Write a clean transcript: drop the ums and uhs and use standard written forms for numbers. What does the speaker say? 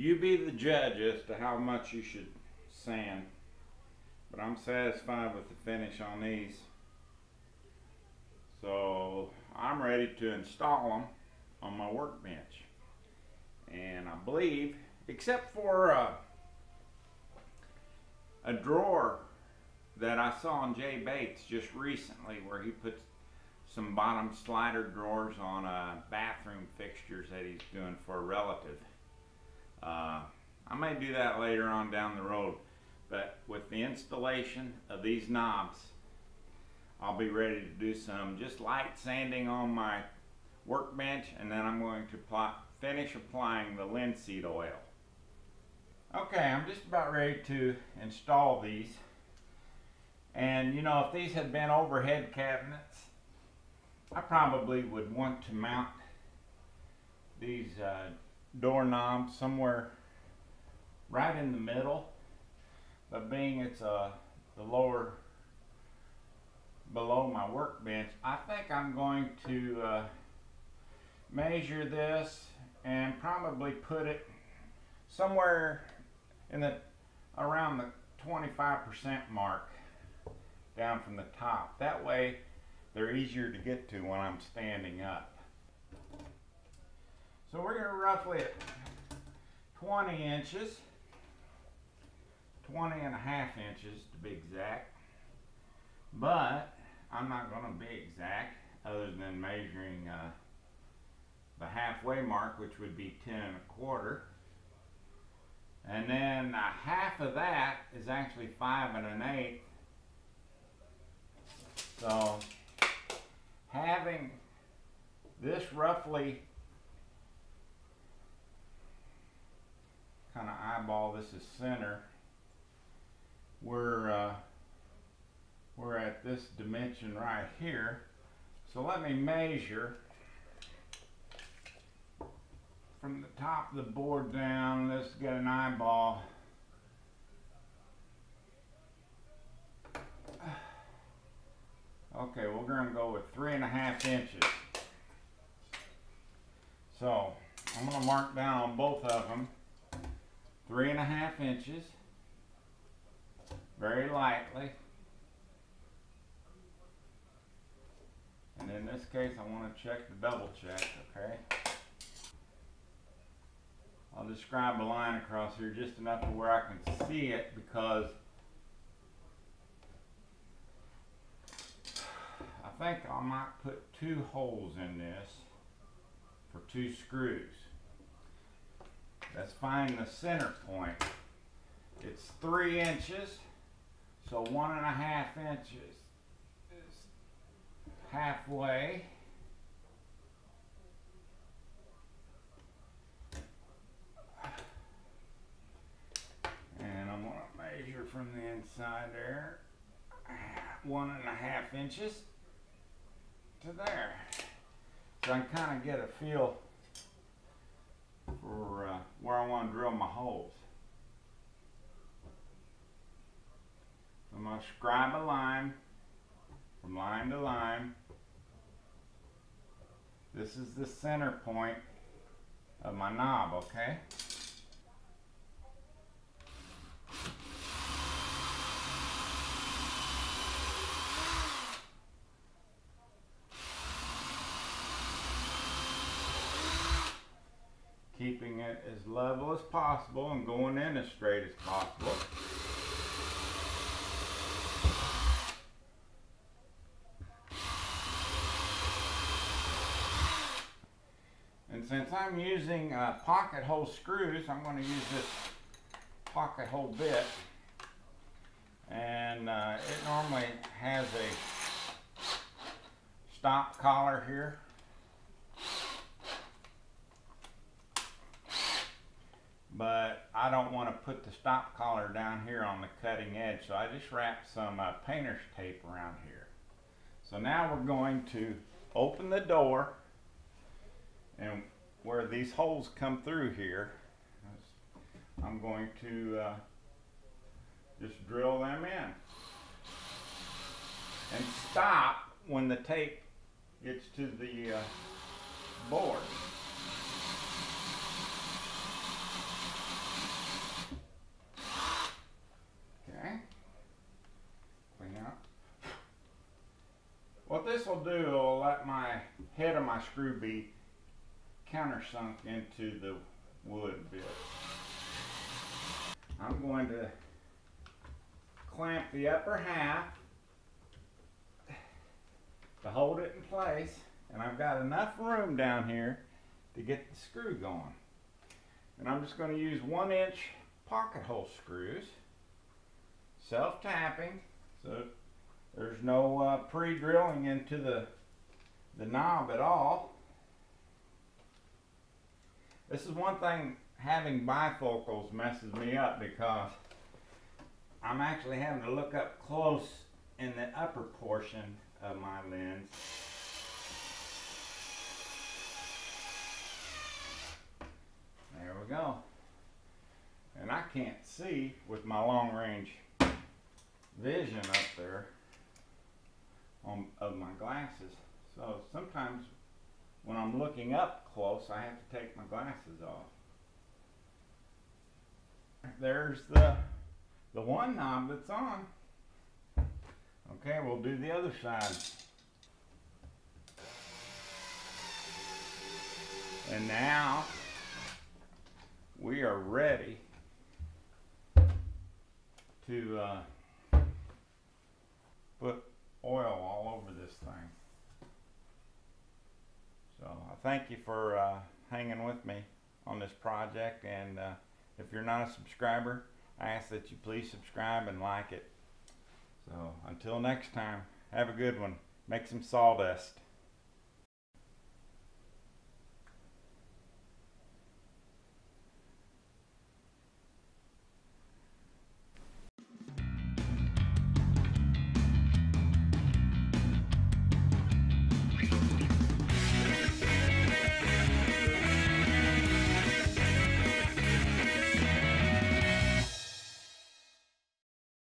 You be the judge as to how much you should sand, but I'm satisfied with the finish on these. So I'm ready to install them on my workbench. And I believe, except for a drawer that I saw on Jay Bates just recently, where he put some bottom slider drawers on bathroom fixtures that he's doing for a relative. I may do that later on down the road, but with the installation of these knobs, I'll be ready to do some just light sanding on my workbench, and then I'm going to finish applying the linseed oil. Okay, I'm just about ready to install these. And you know, if these had been overhead cabinets, I probably would want to mount these doorknobs somewhere right in the middle, but being it's the lower below my workbench, I think I'm going to measure this and probably put it somewhere in the around the 25% mark down from the top. That way they're easier to get to when I'm standing up. So we're going to roughly at 20 inches, 20 and a half inches to be exact, but I'm not going to be exact other than measuring the halfway mark, which would be 10 and a quarter. And then half of that is actually 5 and an eighth. So having this roughly kind of eyeball, this is center, we're at this dimension right here. So let me measure from the top of the board down. Let's get an eyeball. Okay, we're going to go with 3.5 inches. So I'm going to mark down on both of them 3.5 inches, very lightly. And in this case, I want to check the double check, okay? I'll describe a line across here just enough to where I can see it, because I think I might put 2 holes in this for 2 screws. Let's find the center point. It's 3 inches, so 1.5 inches is halfway. And I'm going to measure from the inside there 1.5 inches to there, so I can kind of get a feel for where I want to drill my holes. So I'm going to scribe a line from line to line. This is the center point of my knob, okay? Keeping it as level as possible and going in as straight as possible. And since I'm using pocket hole screws, I'm going to use this pocket hole bit. And it normally has a stop collar here. But I don't want to put the stop collar down here on the cutting edge, so I just wrap some painter's tape around here. So now we're going to open the door, and where these holes come through here, I'm going to just drill them in and stop when the tape gets to the board. this will do, it'll let my head of my screw be countersunk into the wood bit. I'm going to clamp the upper half to hold it in place, and I've got enough room down here to get the screw going. And I'm just going to use 1-inch pocket hole screws, self-tapping, so there's no pre-drilling into the knob at all. This is one thing, having bifocals messes me up because I'm actually having to look up close in the upper portion of my lens. There we go. And I can't see with my long range vision up there of my glasses. So sometimes when I'm looking up close, I have to take my glasses off. There's the one knob that's on. Okay, we'll do the other side. And now we are ready to put oil all over this thing. So I thank you for hanging with me on this project, and if you're not a subscriber, I ask that you please subscribe and like it. So until next time, have a good one. Make some sawdust.